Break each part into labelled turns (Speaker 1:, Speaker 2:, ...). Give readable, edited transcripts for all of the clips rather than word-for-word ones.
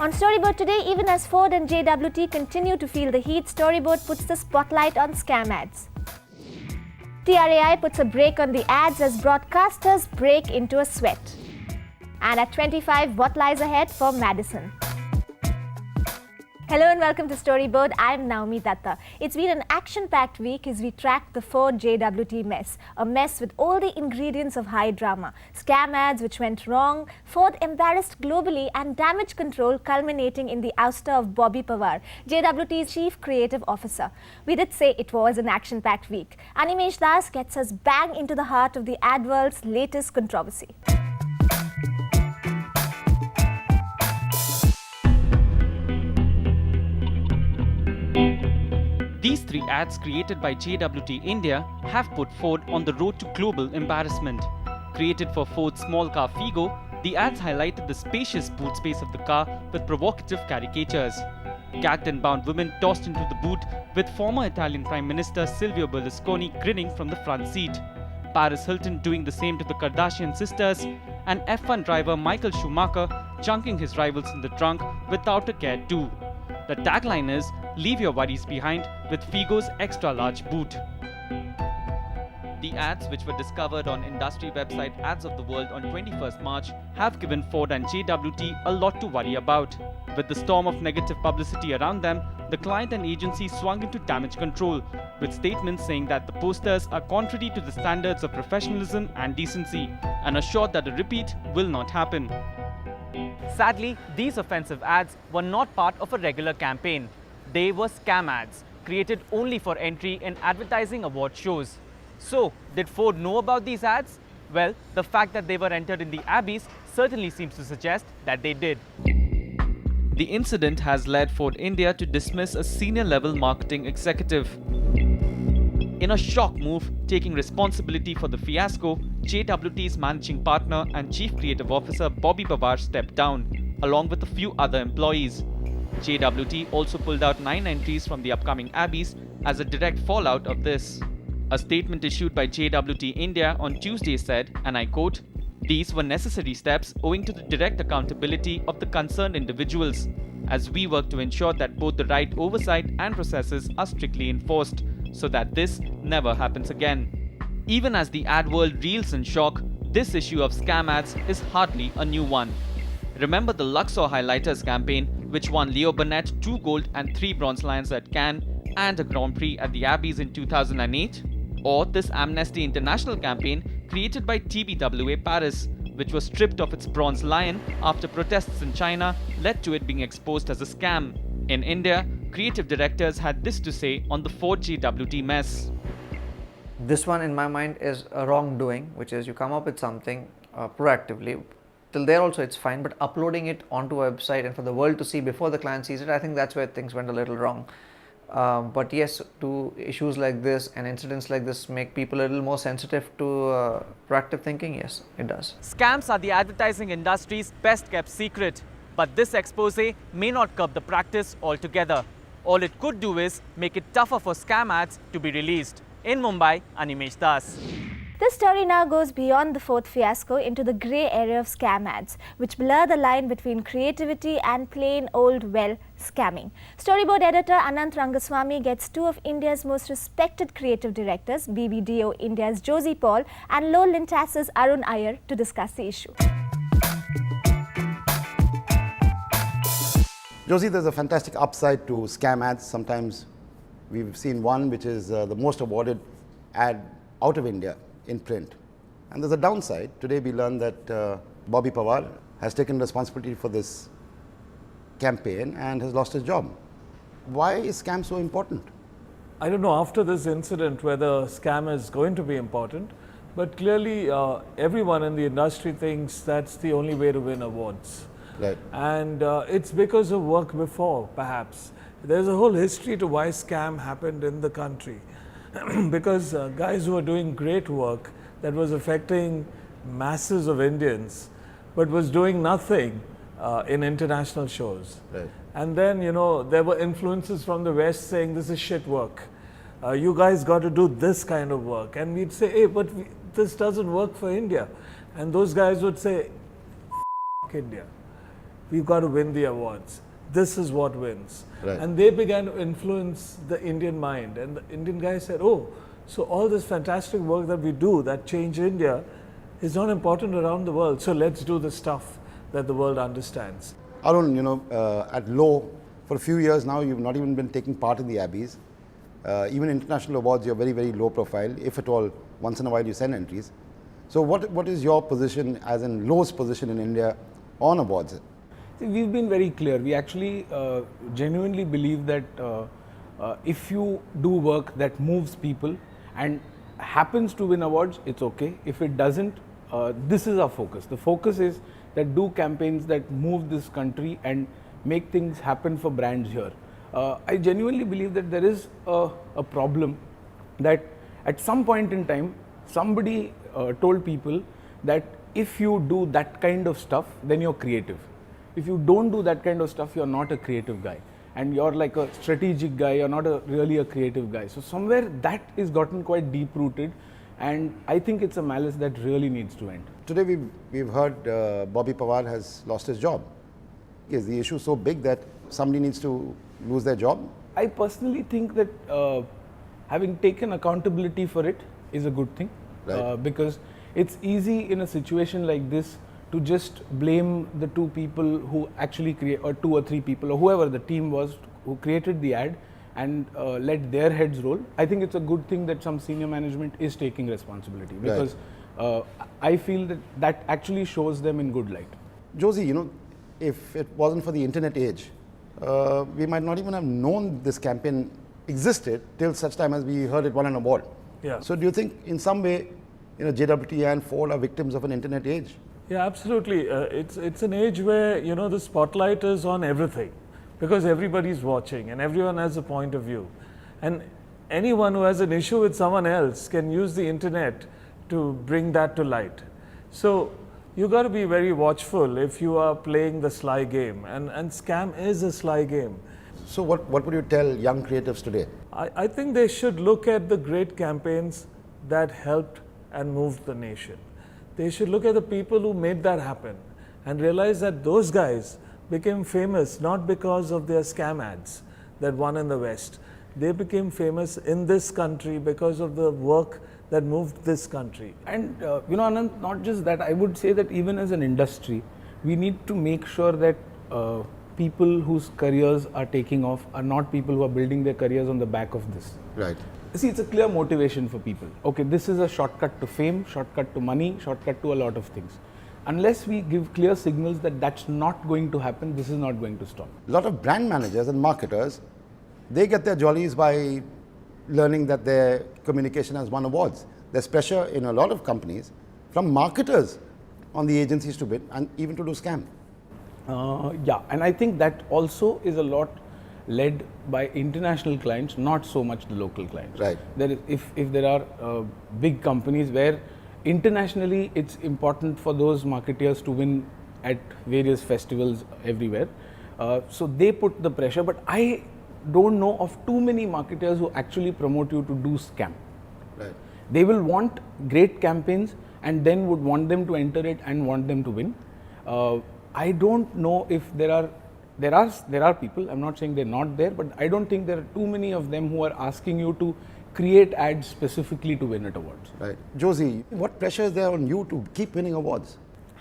Speaker 1: On Storyboard today, even as Ford and JWT continue to feel the heat, Storyboard puts the spotlight on scam ads. TRAI puts a break on the ads as broadcasters break into a sweat. And at 25, what lies ahead for Madison? Hello and welcome to Storyboard. I'm Naomi Datta. It's been an action-packed week as we track the Ford JWT mess. A mess with all the ingredients of high drama. Scam ads which went wrong, Ford embarrassed globally, and damage control culminating in the ouster of Bobby Pawar, JWT's Chief Creative Officer. We did say it was an action-packed week. Animesh Das gets us bang into the heart of the ad world's latest controversy.
Speaker 2: These three ads created by JWT India have put Ford on the road to global embarrassment. Created for Ford's small car Figo, the ads highlighted the spacious boot space of the car with provocative caricatures. Gagged and bound women tossed into the boot, with former Italian Prime Minister Silvio Berlusconi grinning from the front seat. Paris Hilton doing the same to the Kardashian sisters, and F1 driver Michael Schumacher chunking his rivals in the trunk without a care too. The tagline is, "Leave your worries behind with Figo's extra-large boot." The ads, which were discovered on industry website Ads of the World on 21st March, have given Ford and JWT a lot to worry about. With the storm of negative publicity around them, the client and agency swung into damage control, with statements saying that the posters are contrary to the standards of professionalism and decency, and assured that a repeat will not happen. Sadly, these offensive ads were not part of a regular campaign. They were scam ads, created only for entry in advertising award shows. So, did Ford know about these ads? Well, the fact that they were entered in the Abbeys certainly seems to suggest that they did. The incident has led Ford India to dismiss a senior-level marketing executive. In a shock move, taking responsibility for the fiasco, JWT's managing partner and Chief Creative Officer Bobby Pawar stepped down, along with a few other employees. JWT also pulled out 9 entries from the upcoming Abbeys as a direct fallout of this. A statement issued by JWT India on Tuesday said, and I quote, "These were necessary steps owing to the direct accountability of the concerned individuals, as we work to ensure that both the right oversight and processes are strictly enforced, so that this never happens again." Even as the ad world reels in shock, this issue of scam ads is hardly a new one. Remember the Luxor Highlighters campaign, which won Leo Burnett 2 gold and 3 bronze lions at Cannes and a Grand Prix at the Abbeys in 2008? Or this Amnesty International campaign created by TBWA Paris, which was stripped of its bronze lion after protests in China led to it being exposed as a scam. In India, creative directors had this to say on the Ford JWT mess.
Speaker 3: This one, in my mind, is a wrongdoing, which is you come up with something proactively. Till there also it's fine, but uploading it onto a website and for the world to see before the client sees it, I think that's where things went a little wrong. But yes, do issues like this and incidents like this make people a little more sensitive to proactive thinking? Yes, it does.
Speaker 2: Scams are the advertising industry's best kept secret, but this expose may not curb the practice altogether. All it could do is make it tougher for scam ads to be released. In Mumbai, Animesh Das.
Speaker 1: This story now goes beyond the Ford fiasco into the grey area of scam ads, which blur the line between creativity and plain old, well, scamming. Storyboard editor Anant Rangaswamy gets 2 of India's most respected creative directors, BBDO India's Josie Paul and Low Lintas's Arun Iyer, to discuss the issue.
Speaker 4: Josie, there's a fantastic upside to scam ads. Sometimes we've seen one which is the most awarded ad out of India in print. And there's a downside. Today we learned that Bobby Pawar has taken responsibility for this campaign and has lost his job. Why is scam so important?
Speaker 5: I don't know after this incident whether scam is going to be important, but clearly everyone in the industry thinks that's the only way to win awards.
Speaker 4: Right.
Speaker 5: And it's because of work before, perhaps. There's a whole history to why scam happened in the country. Because guys who were doing great work that was affecting masses of Indians, but was doing nothing in international shows.
Speaker 4: Right.
Speaker 5: And then, you know, there were influences from the West saying this is shit work. You guys got to do this kind of work. And we'd say, hey, but this doesn't work for India. And those guys would say, F India. we've got to win the awards. This is what wins.
Speaker 4: Right.
Speaker 5: And they began to influence the Indian mind. And the Indian guy said, oh, so all this fantastic work that we do that change India is not important around the world. So let's do the stuff that the world understands.
Speaker 4: Arun, at Low, for a few years now, you've not even been taking part in the Abbeys. Even international awards, you're very, very low profile. If at all, once in a while you send entries. So what is your position, as in Low's position in India on awards?
Speaker 6: See, we've been very clear. We actually genuinely believe that if you do work that moves people and happens to win awards, it's okay. If it doesn't, this is our focus. The focus is that do campaigns that move this country and make things happen for brands here. I genuinely believe that there is a problem that at some point in time, somebody told people that if you do that kind of stuff, then you're creative. If you don't do that kind of stuff, you're not a creative guy. And you're like a strategic guy, you're not really a creative guy. So somewhere that is gotten quite deep rooted, and I think it's a malice that really needs to end.
Speaker 4: Today we've heard Bobby Pawar has lost his job. Is the issue so big that somebody needs to lose their job?
Speaker 6: I personally think that having taken accountability for it is a good thing.
Speaker 4: Right.
Speaker 6: Because it's easy in a situation like this to just blame the two people who actually create, or two or three people, or whoever the team was who created the ad, and let their heads roll. I think it's a good thing that some senior management is taking responsibility, because I feel that that actually shows them in good light.
Speaker 4: Josie, if it wasn't for the internet age, we might not even have known this campaign existed till such time as we heard it won an award.
Speaker 5: Yeah.
Speaker 4: So do you think in some way, JWT and Ford are victims of an internet age?
Speaker 5: Yeah, absolutely. It's an age where, the spotlight is on everything, because everybody's watching and everyone has a point of view. And anyone who has an issue with someone else can use the internet to bring that to light. So you got to be very watchful if you are playing the sly game, and scam is a sly game.
Speaker 4: So what would you tell young creatives today?
Speaker 5: I think they should look at the great campaigns that helped and moved the nation. They should look at the people who made that happen and realize that those guys became famous not because of their scam ads that won in the West. They became famous in this country because of the work that moved this country.
Speaker 6: And Anand, not just that, I would say that even as an industry, we need to make sure that people whose careers are taking off are not people who are building their careers on the back of this.
Speaker 4: Right.
Speaker 6: See, it's a clear motivation for people. Okay, this is a shortcut to fame, shortcut to money, shortcut to a lot of things. Unless we give clear signals that that's not going to happen, this is not going to stop.
Speaker 4: A lot of brand managers and marketers, they get their jollies by learning that their communication has won awards. There's pressure in a lot of companies from marketers on the agencies to bid and even to do scam.
Speaker 6: Yeah, and I think that also is a lot led by international clients, not so much the local clients.
Speaker 4: Right.
Speaker 6: There is, if there are big companies where internationally it's important for those marketeers to win at various festivals everywhere, so they put the pressure, but I don't know of too many marketers who actually promote you to do scam.
Speaker 4: Right.
Speaker 6: They will want great campaigns and then would want them to enter it and want them to win. I don't know if there are people, I'm not saying they're not there, but I don't think there are too many of them who are asking you to create ads specifically to win at awards.
Speaker 4: Right. Josie, what pressure is there on you to keep winning awards?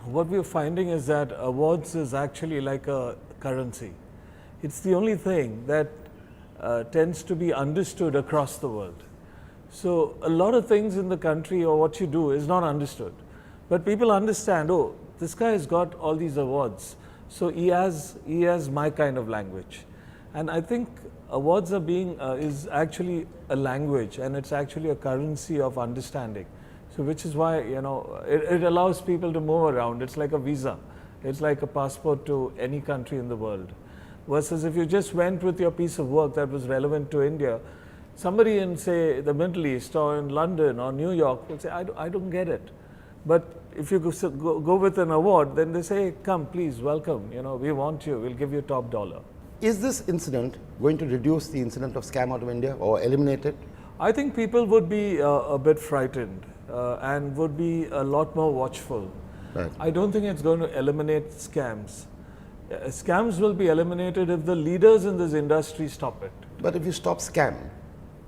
Speaker 5: What we're finding is that awards is actually like a currency. It's the only thing that tends to be understood across the world. So a lot of things in the country or what you do is not understood. But people understand, oh, this guy has got all these awards, so he has my kind of language. And I think awards are is actually a language, and it's actually a currency of understanding. So which is why, it allows people to move around. It's like a visa. It's like a passport to any country in the world. Versus if you just went with your piece of work that was relevant to India, somebody in, say, the Middle East or in London or New York will say, I don't get it. But if you go with an award, then they say, come, please, welcome, we want you, we'll give you top dollar.
Speaker 4: Is this incident going to reduce the incident of scam out of India or eliminate it?
Speaker 5: I think people would be a bit frightened and would be a lot more watchful.
Speaker 4: Right.
Speaker 5: I don't think it's going to eliminate scams. Scams will be eliminated if the leaders in this industry stop it.
Speaker 4: But if you stop scam,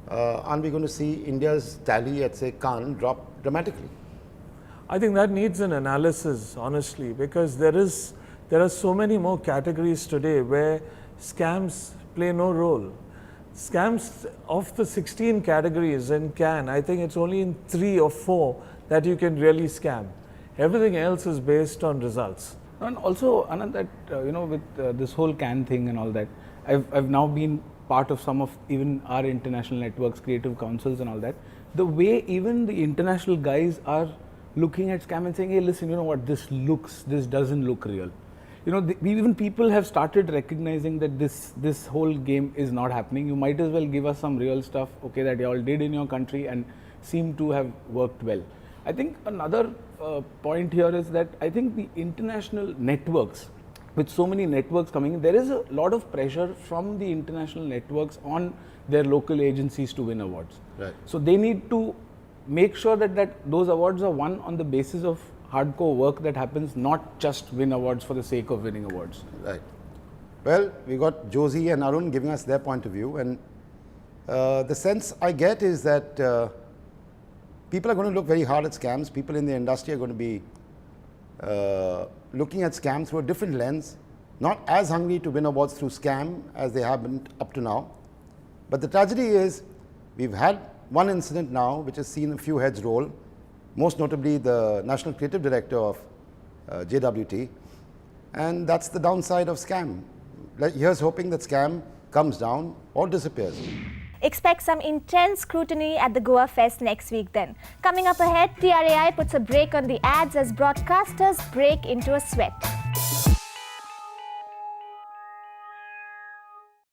Speaker 4: aren't we going to see India's tally at, say, Cannes drop dramatically?
Speaker 5: I think that needs an analysis, honestly, because there are so many more categories today where scams play no role. Scams of the 16 categories in Cannes, I think it's only in 3 or 4 that you can really scam. Everything else is based on results.
Speaker 6: And also, Anand, that with this whole CAN thing and all that, I've now been part of some of even our international networks, creative councils and all that. The way even the international guys are looking at scam and saying, hey, listen, you know what, this doesn't look real. Even people have started recognizing that this whole game is not happening. You might as well give us some real stuff, okay, that you all did in your country and seem to have worked well. I think another point here is that I think the international networks, with so many networks coming in, there is a lot of pressure from the international networks on their local agencies to win awards.
Speaker 4: Right.
Speaker 6: So they need to make sure that those awards are won on the basis of hardcore work that happens, not just win awards for the sake of winning awards.
Speaker 4: Right. Well, we got Josie and Arun giving us their point of view, and the sense I get is that people are going to look very hard at scams. People in the industry are going to be looking at scams through a different lens, not as hungry to win awards through scam as they have been up to now. But the tragedy is we've had one incident now which has seen a few heads roll, most notably the National Creative Director of JWT, and that's the downside of scam. Here's hoping that scam comes down or disappears.
Speaker 1: Expect some intense scrutiny at the Goa Fest next week then. Coming up ahead, TRAI puts a brake on the ads as broadcasters break into a sweat.